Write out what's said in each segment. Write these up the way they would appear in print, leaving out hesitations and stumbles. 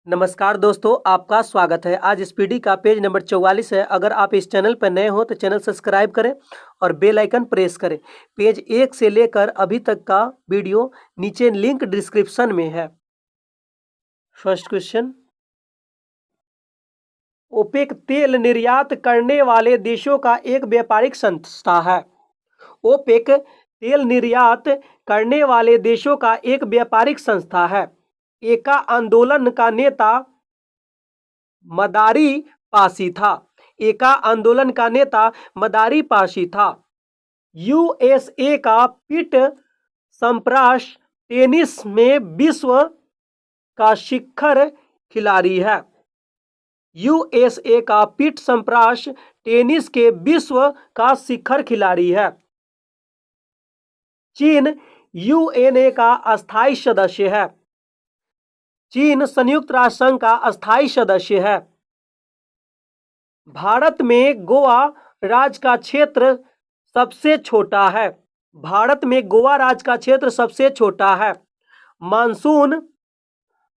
नमस्कार दोस्तों, आपका स्वागत है। आज स्पीडी का पेज नंबर 44 है। अगर आप इस चैनल पर नए हो तो चैनल सब्सक्राइब करें और बेल आइकन प्रेस करें। पेज 1 से लेकर अभी तक का वीडियो नीचे लिंक डिस्क्रिप्शन में है। फर्स्ट क्वेश्चन, ओपेक तेल निर्यात करने वाले देशों का एक व्यापारिक संस्था है। ओपेक तेल निर्यात करने वाले देशों का एक व्यापारिक संस्था है। एका आंदोलन का नेता मदारी पासी था। एका आंदोलन का नेता मदारी पासी था। यूएसए का पीट सम्प्रास टेनिस में विश्व का शिखर खिलाड़ी है। यूएसए का पीट सम्प्रास टेनिस के विश्व का शिखर खिलाड़ी है। चीन यूएनए का अस्थायी सदस्य है। चीन संयुक्त राष्ट्र संघ का अस्थायी सदस्य है। भारत में गोवा राज्य का क्षेत्र सबसे छोटा है। भारत में गोवा राज्य का क्षेत्र सबसे छोटा है। मानसून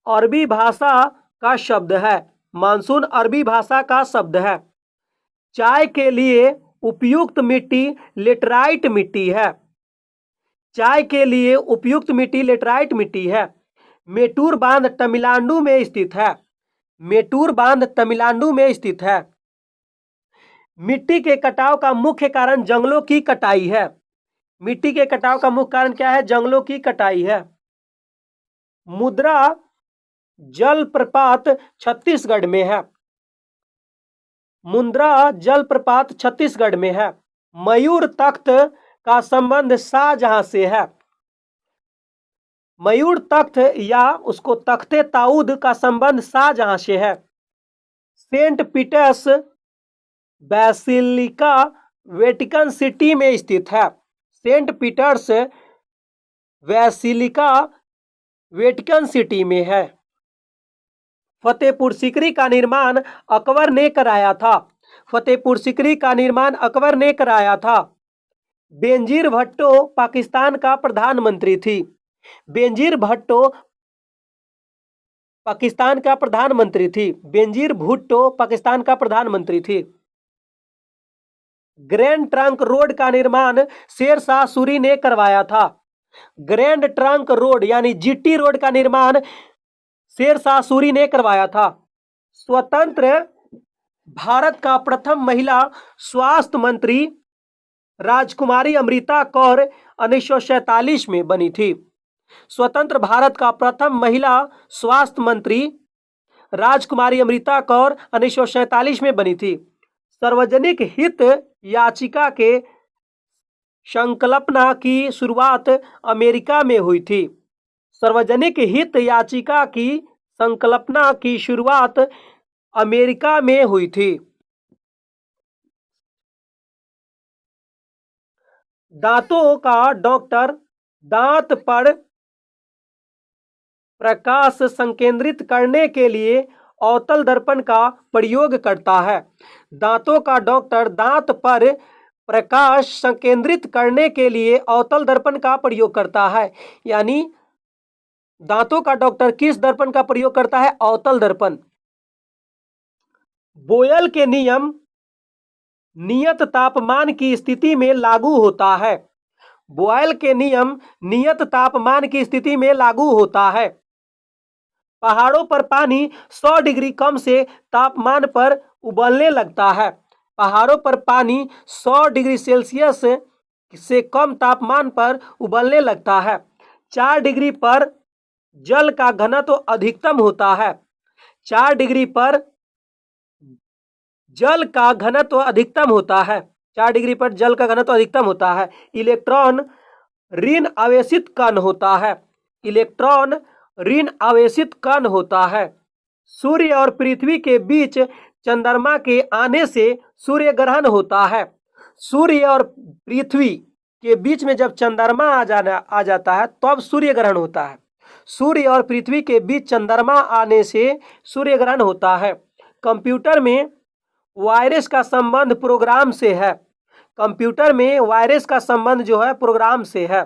अरबी भाषा का शब्द है। मानसून अरबी भाषा का शब्द है। चाय के लिए उपयुक्त मिट्टी लेटराइट मिट्टी है। चाय के लिए उपयुक्त मिट्टी लेटराइट मिट्टी है। मेटूर बांध तमिलनाडु में स्थित है। मेटूर बांध तमिलनाडु में स्थित है। मिट्टी के कटाव का मुख्य कारण जंगलों की कटाई है। मिट्टी के कटाव का मुख्य कारण क्या है? जंगलों की कटाई है। मुद्रा जलप्रपात छत्तीसगढ़ में है। मुंद्रा जलप्रपात छत्तीसगढ़ में है। मयूर तख्त का संबंध शाहजहां से है। मयूर तख्त या उसको तख्ते ताऊद का संबंध शाहजहां से है। Saint Peter's Basilica Vatican City में स्थित है। Saint Peter's Basilica Vatican City में है। फतेहपुर सीकरी का निर्माण अकबर ने कराया था। फतेहपुर सीकरी का निर्माण अकबर ने कराया था। बेनजीर भुट्टो पाकिस्तान का प्रधानमंत्री थी। बेनजीर भुट्टो पाकिस्तान का प्रधानमंत्री थी। बेनजीर भुट्टो पाकिस्तान का प्रधानमंत्री थी। ग्रैंड ट्रंक रोड का निर्माण शेरशाह सूरी ने करवाया था। ग्रैंड ट्रंक रोड यानी जीटी रोड का निर्माण शेरशाह सूरी ने करवाया था। स्वतंत्र भारत का प्रथम महिला स्वास्थ्य मंत्री राजकुमारी अमृता कौर 1947 में बनी थी। स्वतंत्र भारत का प्रथम महिला स्वास्थ्य मंत्री राजकुमारी अमृता कौर 1947 में बनी थी। सार्वजनिक हित याचिका के संकल्पना की शुरुआत अमेरिका में हुई थी। सार्वजनिक हित याचिका की संकल्पना की शुरुआत अमेरिका में हुई थी। दांतों का डॉक्टर दांत पर प्रकाश संकेंद्रित करने के लिए अवतल दर्पण का प्रयोग करता है। दांतों का डॉक्टर दांत पर प्रकाश संकेंद्रित करने के लिए अवतल दर्पण का प्रयोग करता है। यानी दांतों का डॉक्टर किस दर्पण का प्रयोग करता है? अवतल दर्पण। बोयल के नियम नियत तापमान की स्थिति में लागू होता है। बोयल के नियम नियत तापमान की स्थिति में लागू होता है। पहाड़ों पर पानी 100 डिग्री कम से तापमान पर उबलने लगता है। पहाड़ों पर पानी 100 डिग्री सेल्सियस से कम तापमान पर उबलने लगता है। 4 डिग्री पर जल का घनत्व अधिकतम होता है। 4 डिग्री पर जल का घनत्व अधिकतम होता है। 4 डिग्री पर जल का घनत्व अधिकतम होता है। इलेक्ट्रॉन ऋण आवेशित कण होता है। इलेक्ट्रॉन ऋण आवेशित कण होता है। सूर्य और पृथ्वी के बीच चंद्रमा के आने से सूर्य ग्रहण होता है। सूर्य और पृथ्वी के बीच में जब चंद्रमा आ जाता है तब सूर्य ग्रहण होता है। सूर्य और पृथ्वी के बीच चंद्रमा आने से सूर्य ग्रहण होता है। कंप्यूटर में वायरस का संबंध प्रोग्राम से है। कंप्यूटर में वायरस का संबंध जो है प्रोग्राम से है।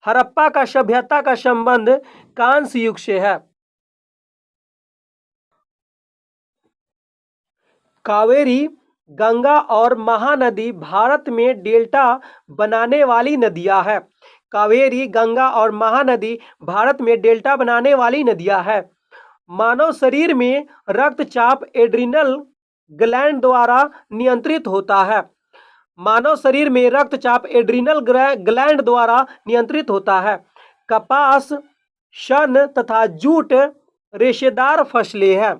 हड़प्पा का सभ्यता का संबंध कांस्य युग से है। कावेरी, गंगा और महानदी भारत में डेल्टा बनाने वाली नदियां हैं। कावेरी, गंगा और महानदी भारत में डेल्टा बनाने वाली नदियां हैं। मानव शरीर में रक्तचाप एड्रिनल ग्लैंड द्वारा नियंत्रित होता है। मानव शरीर में रक्तचाप एड्रिनल ग्लैंड द्वारा नियंत्रित होता है। कपास, शन तथा जूट रेशेदार फसलें हैं।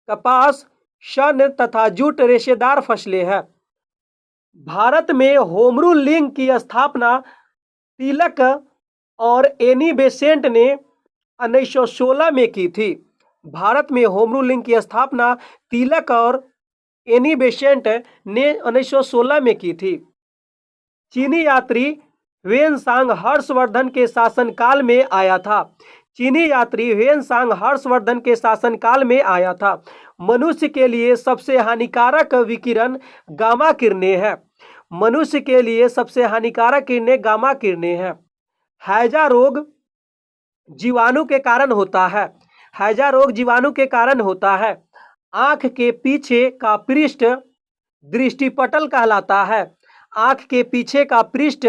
कपास, शन तथा जूट रेशेदार फसलें हैं। भारत में होम रूल लीग की स्थापना तिलक और एनी बेसेंट ने 1916 में की थी। भारत में होम रूल लीग की स्थापना तिलक और एनी बेसेंट ने 1916 में की थी। चीनी यात्री ह्वेनसांग हर्षवर्धन के शासनकाल में आया था। चीनी यात्री ह्वेनसांग हर्षवर्धन के शासनकाल में आया था। मनुष्य के लिए सबसे हानिकारक विकिरण गामा किरणें हैं। मनुष्य के लिए सबसे हानिकारक किरणें गामा किरणें हैं। हैजा रोग जीवाणु के कारण होता है। हैजा रोग जीवाणु के कारण होता है। आंख के पीछे का पृष्ठ दृष्टिपटल कहलाता है। आंख के पीछे का पृष्ठ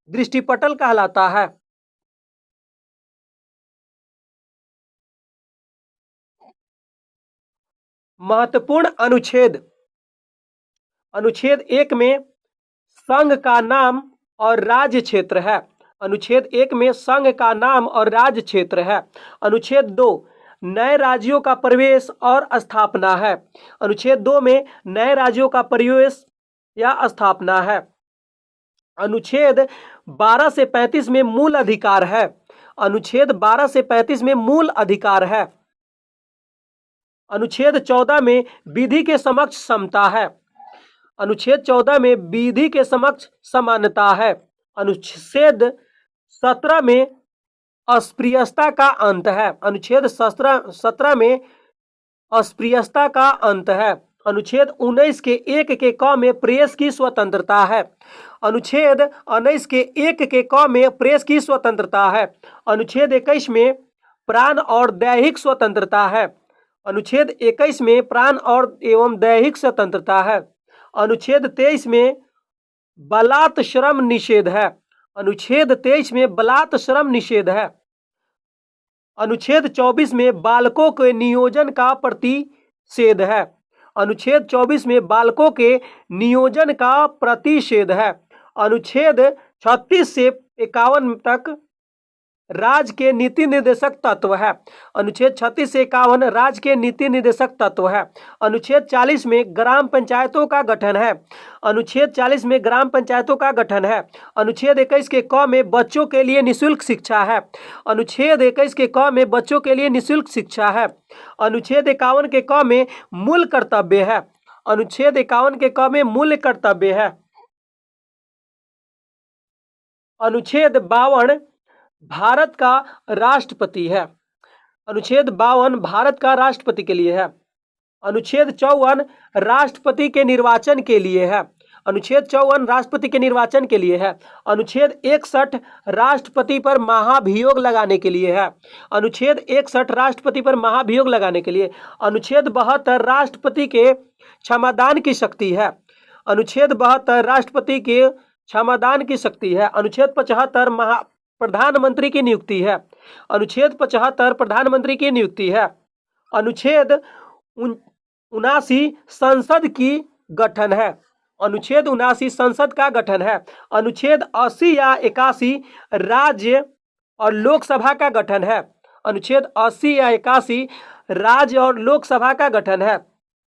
दृष्टिपटल कहलाता है। महत्वपूर्ण अनुच्छेद। अनुच्छेद 1 में संघ का नाम और राज्य क्षेत्र है। अनुच्छेद 1 में संघ का नाम और राज्य क्षेत्र है। अनुच्छेद 2 नए राज्यों का प्रवेश और स्थापना है। अनुच्छेद 2 में नए राज्यों का प्रवेश या स्थापना है। अनुच्छेद 12 से 35 में मूल अधिकार है। अनुच्छेद 12 से 35 में मूल अधिकार है। अनुच्छेद 14 में विधि के समक्ष समता है। अनुच्छेद 14 में विधि के समक्ष समानता है। अनुच्छेद 17 में अस्पृश्यता का अंत है। अनुच्छेद 17 में अस्पृश्यता का अंत है। अनुच्छेद 19 के 1 के क में प्रेस की स्वतंत्रता है। अनुच्छेद 19 के 1 के क में प्रेस की स्वतंत्रता है। अनुच्छेद 21 में प्राण और दैहिक स्वतंत्रता है। अनुच्छेद 21 में प्राण और एवं दैहिक स्वतंत्रता है। अनुच्छेद 23 में बलात् श्रम निषेध है। अनुच्छेद 23 में बलात् श्रम निषेध है। अनुच्छेद 24 में बालकों के नियोजन का प्रतिषेध है। अनुच्छेद 24 में बालकों के नियोजन का प्रतिषेध है। अनुच्छेद 36 से 51 तक राज्य के नीति निर्देशक तत्व है। अनुच्छेद 36 से 51 राज्य के नीति निर्देशक तत्व है। अनुच्छेद 40 में ग्राम पंचायतों का गठन है। अनुच्छेद 40 में ग्राम पंचायतों का गठन है। अनुच्छेद 21 के क में बच्चों के लिए निःशुल्क शिक्षा है। अनुच्छेद 21 के क में बच्चों के लिए निःशुल्क शिक्षा है। अनुच्छेद 51 के क में मूल कर्तव्य है। अनुच्छेद 51 के क में मूल कर्तव्य है। अनुच्छेद 52 भारत का राष्ट्रपति है। अनुच्छेद 52 भारत का राष्ट्रपति के लिए है। अनुच्छेद 54 राष्ट्रपति के निर्वाचन के लिए है। अनुच्छेद 54 राष्ट्रपति के निर्वाचन के लिए है। अनुच्छेद 61 राष्ट्रपति पर महाभियोग लगाने के लिए है। अनुच्छेद 61 राष्ट्रपति पर महाभियोग लगाने के लिए। अनुच्छेद 72 राष्ट्रपति के क्षमादान की शक्ति है। अनुच्छेद 72 राष्ट्रपति के क्षमादान की शक्ति है। अनुच्छेद 75 प्रधानमंत्री की नियुक्ति है। अनुच्छेद 75 प्रधानमंत्री की नियुक्ति है। अनुच्छेद 79 संसद की गठन है। अनुच्छेद 79 संसद का गठन है। अनुच्छेद 80 या 81 राज्य और लोकसभा का गठन है। अनुच्छेद 80 या 81 राज्य और लोकसभा का गठन है।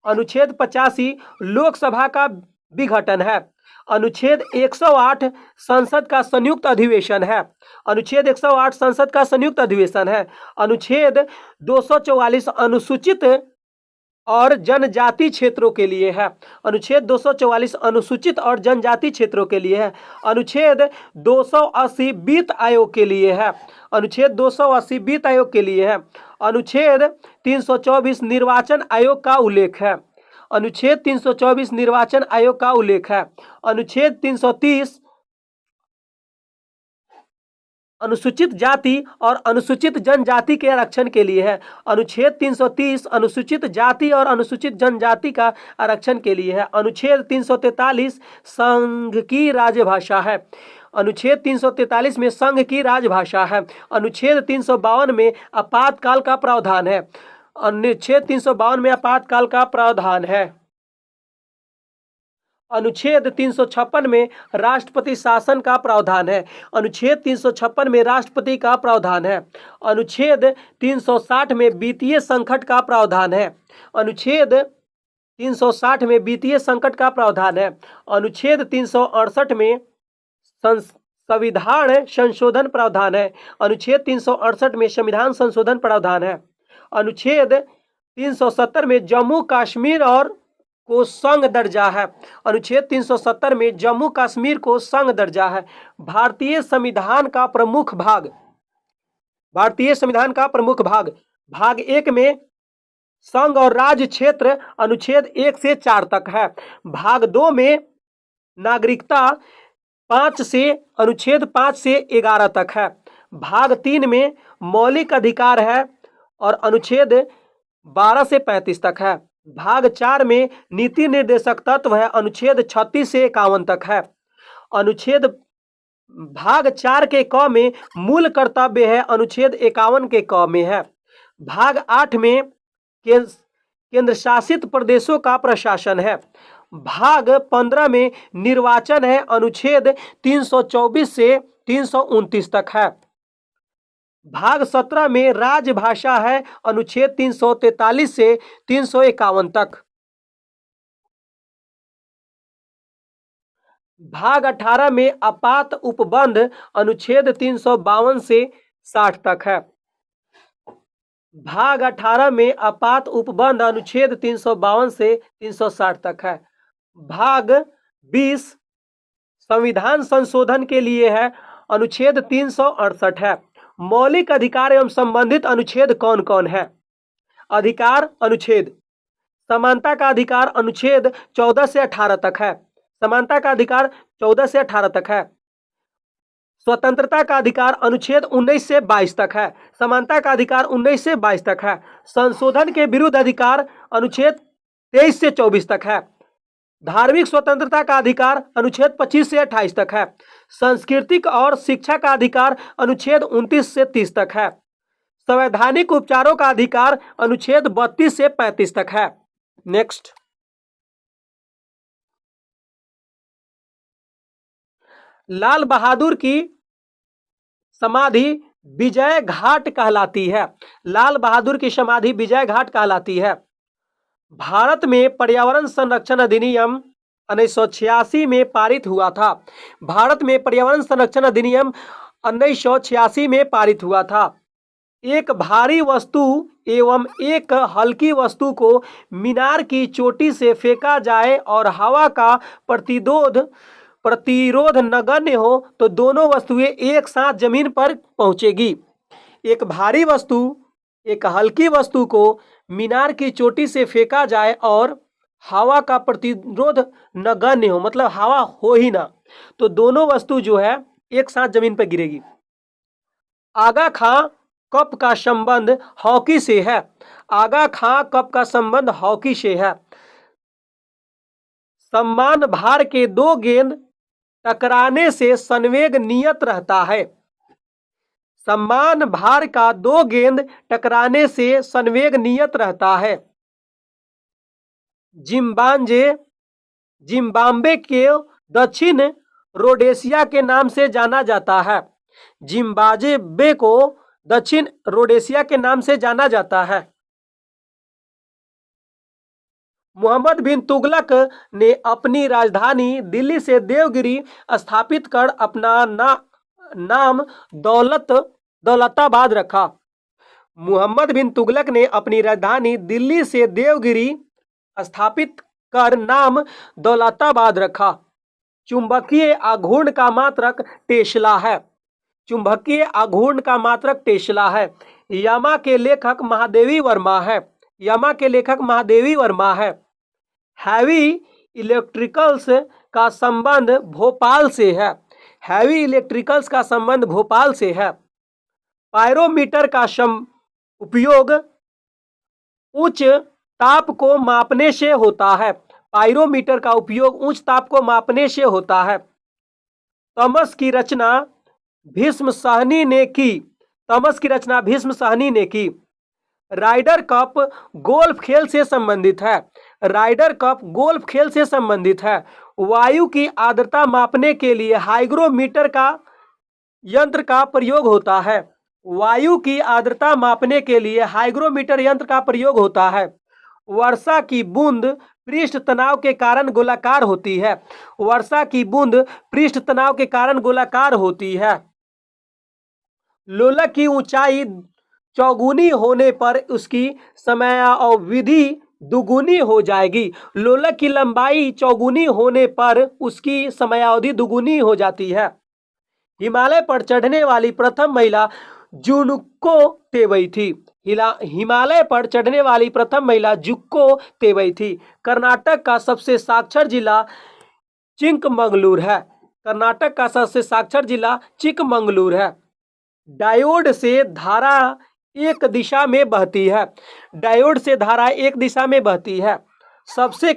अनुच्छेद 85 लोकसभा का विघटन है। अनुच्छेद 108 संसद का संयुक्त अधिवेशन है। अनुच्छेद 108 संसद का संयुक्त अधिवेशन है। अनुच्छेद 244 अनुसूचित और जनजाति क्षेत्रों के लिए है। अनुच्छेद 244 अनुसूचित और जनजाति क्षेत्रों के लिए है। अनुच्छेद 280 वित्त आयोग के लिए है। अनुच्छेद 280 वित्त आयोग के लिए है। अनुच्छेद 324 निर्वाचन आयोग का उल्लेख है। अनुच्छेद 324 निर्वाचन आयोग का उल्लेख है। अनुच्छेद 330 अनुसूचित जाति और अनुसूचित जनजाति के आरक्षण के लिए है। अनुच्छेद 330 अनुसूचित जाति और अनुसूचित जनजाति का आरक्षण के लिए है। अनुच्छेद 343 संघ की राजभाषा है। अनुच्छेद 343 में संघ की राजभाषा है। अनुच्छेद 352 में आपातकाल का प्रावधान है। अनुच्छेद 352 में आपातकाल का प्रावधान है। अनुच्छेद 356 में राष्ट्रपति शासन का प्रावधान है। अनुच्छेद 356 में राष्ट्रपति का प्रावधान है। अनुच्छेद 360 में वित्तीय संकट का प्रावधान है। अनुच्छेद 360 में वित्तीय संकट का प्रावधान है। अनुच्छेद 368 में संविधान संशोधन प्रावधान है। अनुच्छेद 368 में संविधान संशोधन प्रावधान है। अनुच्छेद 370 में जम्मू कश्मीर और को संघ दर्जा है। अनुच्छेद 370 में जम्मू कश्मीर को संघ दर्जा है। भारतीय संविधान का प्रमुख भाग। भारतीय संविधान का प्रमुख भाग। भाग 1 में संघ और राज्य क्षेत्र अनुच्छेद 1 से 4 तक है। भाग 2 में नागरिकता 5 से अनुच्छेद 5 से 11 तक है। भाग 3 में मौलिक अधिकार है और अनुच्छेद 12 से 35 तक है। भाग 4 में नीति निर्देशक तत्व है, अनुच्छेद 36 से 51 तक है। अनुच्छेद भाग 4 के क में मूल कर्तव्य है, अनुच्छेद 51 के क में है। भाग 8 में केंद्र शासित प्रदेशों का प्रशासन है। भाग 15 में निर्वाचन है, अनुच्छेद 324 से 329 तक है। भाग 17 में राजभाषा है, अनुच्छेद 343 से 351 तक। भाग 18 में आपात उपबंध अनुच्छेद 352 से 60 तक है। भाग 18 में आपात उपबंध अनुच्छेद 352 से 360 तक है। भाग 20 संविधान संशोधन के लिए है, अनुच्छेद 368 है। मौलिक अधिकार एवं संबंधित अनुच्छेद कौन कौन है? अधिकार अनुच्छेद। समानता का अधिकार अनुच्छेद 14 से 18 तक है। समानता का अधिकार 14 से 18 तक है। स्वतंत्रता का अधिकार अनुच्छेद 19 से 22 तक है। समानता का अधिकार 19 से 22 तक है। संशोधन के विरुद्ध अधिकार अनुच्छेद 23 से 24 तक है। धार्मिक स्वतंत्रता का अधिकार अनुच्छेद 25 से 28 तक है। सांस्कृतिक और शिक्षा का अधिकार अनुच्छेद 29 से 30 तक है। संवैधानिक उपचारों का अधिकार अनुच्छेद 32 से 35 तक है। नेक्स्ट, लाल बहादुर की समाधि विजय घाट कहलाती है। लाल बहादुर की समाधि विजय घाट कहलाती है। भारत में पर्यावरण संरक्षण अधिनियम 1986 में पारित हुआ था। भारत में पर्यावरण संरक्षण अधिनियम 1986 में पारित हुआ था। एक भारी वस्तु एवं एक हल्की वस्तु को मीनार की चोटी से फेंका जाए और हवा का प्रतिरोध नगण्य हो तो दोनों वस्तुएं एक साथ जमीन पर पहुंचेगी। एक भारी वस्तु एक हल्की वस्तु को मीनार की चोटी से फेंका जाए और हवा का प्रतिरोध नगण्य हो, मतलब हवा हो ही ना, तो दोनों वस्तु जो है एक साथ जमीन पर गिरेगी। आगा खां कप का संबंध हॉकी से है। आगा खां कप का संबंध हॉकी से है। समान भार के 2 गेंद टकराने से संवेग नियत रहता है। समान भार का 2 गेंद टकराने से संवेग नियत रहता है। जिम्बाब्वे के दक्षिण रोडेशिया के नाम से जाना जाता है। जिम्बाब्वे को दक्षिण रोडेशिया के नाम से जाना जाता है। मोहम्मद बिन तुगलक ने अपनी राजधानी दिल्ली से देवगिरी स्थापित कर अपना नाम दौलताबाद रखा। मोहम्मद बिन तुगलक ने अपनी राजधानी दिल्ली से देवगिरी स्थापित कर नाम दौलताबाद रखा। चुंबकीय आघूर्ण का मात्रक टेस्ला है। चुंबकीय आघूर्ण का मात्रक टेस्ला है। यामा के लेखक महादेवी वर्मा है। यामा के लेखक महादेवी वर्मा है। हैवी इलेक्ट्रिकल्स का संबंध भोपाल से है। हैवी इलेक्ट्रिकल्स का संबंध भोपाल से है। पायरोमीटर का उपयोग उच्च ताप को मापने से होता है। पायरोमीटर का उपयोग उच्च ताप को मापने से होता है। तमस की रचना भीष्म साहनी ने की। तमस की रचना भीष्म साहनी ने की। राइडर कप गोल्फ खेल से संबंधित है। राइडर कप गोल्फ खेल से संबंधित है। वायु की आर्द्रता मापने के लिए हाइग्रोमीटर का यंत्र का प्रयोग होता है। वायु की आर्द्रता मापने के लिए हाइग्रोमीटर यंत्र का प्रयोग होता है। वर्षा की बूंद पृष्ठ तनाव के कारण गोलाकार होती है। वर्षा की बूंद पृष्ठ तनाव के कारण गोलाकार होती है। लोलक की ऊंचाई चौगुनी होने पर उसकी समयावधि दुगुनी हो जाएगी। लोलक की लंबाई चौगुनी होने पर उसकी समयावधि दुगुनी हो जाती है। हिमालय पर चढ़ने वाली प्रथम महिला जुनको तेवई थी। हिमालय पर चढ़ने वाली प्रथम महिला जुक्को तेवई थी। कर्नाटक का सबसे साक्षर जिला चिकमंगलूर है। कर्नाटक का सबसे साक्षर जिला चिकमंगलूर है। डायोड से धारा एक दिशा में बहती है। डायोड से धारा एक दिशा में बहती है। सबसे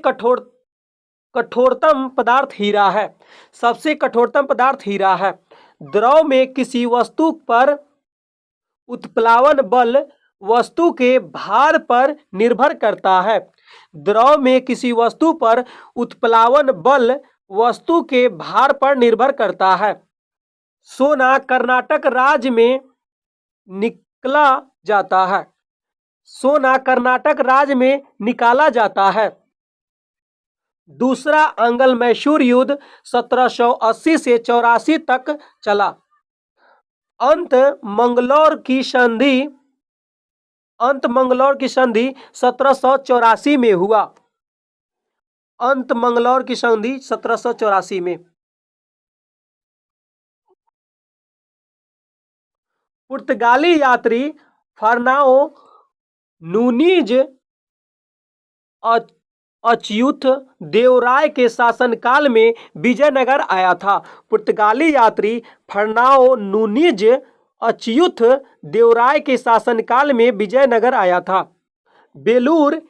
कठोरतम पदार्थ हीरा है। सबसे कठोरतम पदार्थ हीरा है। द्रव में किसी वस्तु पर उत्प्लावन बल वस्तु के भार पर निर्भर करता है। द्रव में किसी वस्तु पर उत्प्लावन बल वस्तु के भार पर निर्भर करता है। सोना कर्नाटक राज्य में निकाला जाता है। सोना कर्नाटक राज्य में निकाला जाता है। दूसरा अंगल मैसूर युद्ध 1780 से 84 तक चला। अंत मंगलौर की संधि 1784 में हुआ। अंत मंगलौर की संधि 1784 में। पुर्तगाली यात्री फर्नाओ नूनीज अच्युत देवराय के शासनकाल में विजयनगर आया था। पुर्तगाली यात्री फर्नाओ नूनीज अच्युत देवराय के शासनकाल में विजयनगर आया था। बेलूर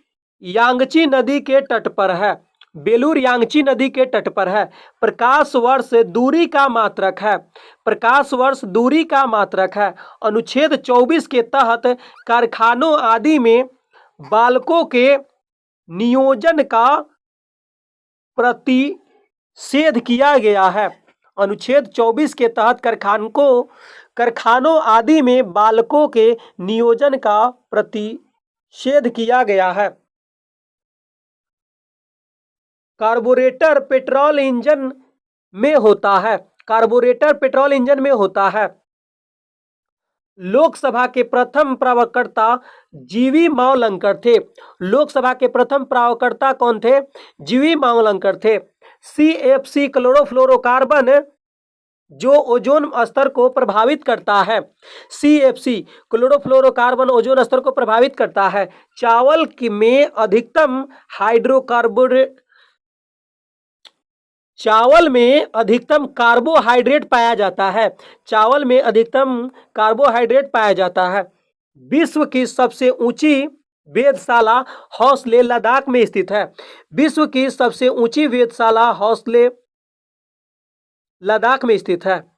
यांगची नदी के तट पर है। बेलूर यांगची नदी के तट पर है। प्रकाश वर्ष दूरी का मात्रक है। प्रकाश वर्ष दूरी का मात्रक है। अनुच्छेद 24 के तहत कारखानों आदि में बालकों के नियोजन का प्रतिषेध किया गया है। अनुच्छेद 24 के तहत कारखानों आदि में बालकों के नियोजन का प्रतिषेध किया गया है। कार्बोरेटर पेट्रोल इंजन में होता है। कार्बोरेटर पेट्रोल इंजन में होता है। लोकसभा के प्रथम प्रवक्ता जीवी मावलंकर थे। लोकसभा के प्रथम प्रवक्ता कौन थे? जीवी मावलंकर थे। CFC क्लोरोफ्लोरोकार्बन जो ओजोन स्तर को प्रभावित करता है। CFC क्लोरोफ्लोरोकार्बन ओजोन स्तर को प्रभावित करता है। चावल में अधिकतम कार्बोहाइड्रेट पाया जाता है। चावल में अधिकतम कार्बोहाइड्रेट पाया जाता है। विश्व की सबसे ऊंची वेधशाला हौसले लद्दाख में स्थित है। विश्व की सबसे ऊंची वेधशाला हौसले लद्दाख में स्थित है।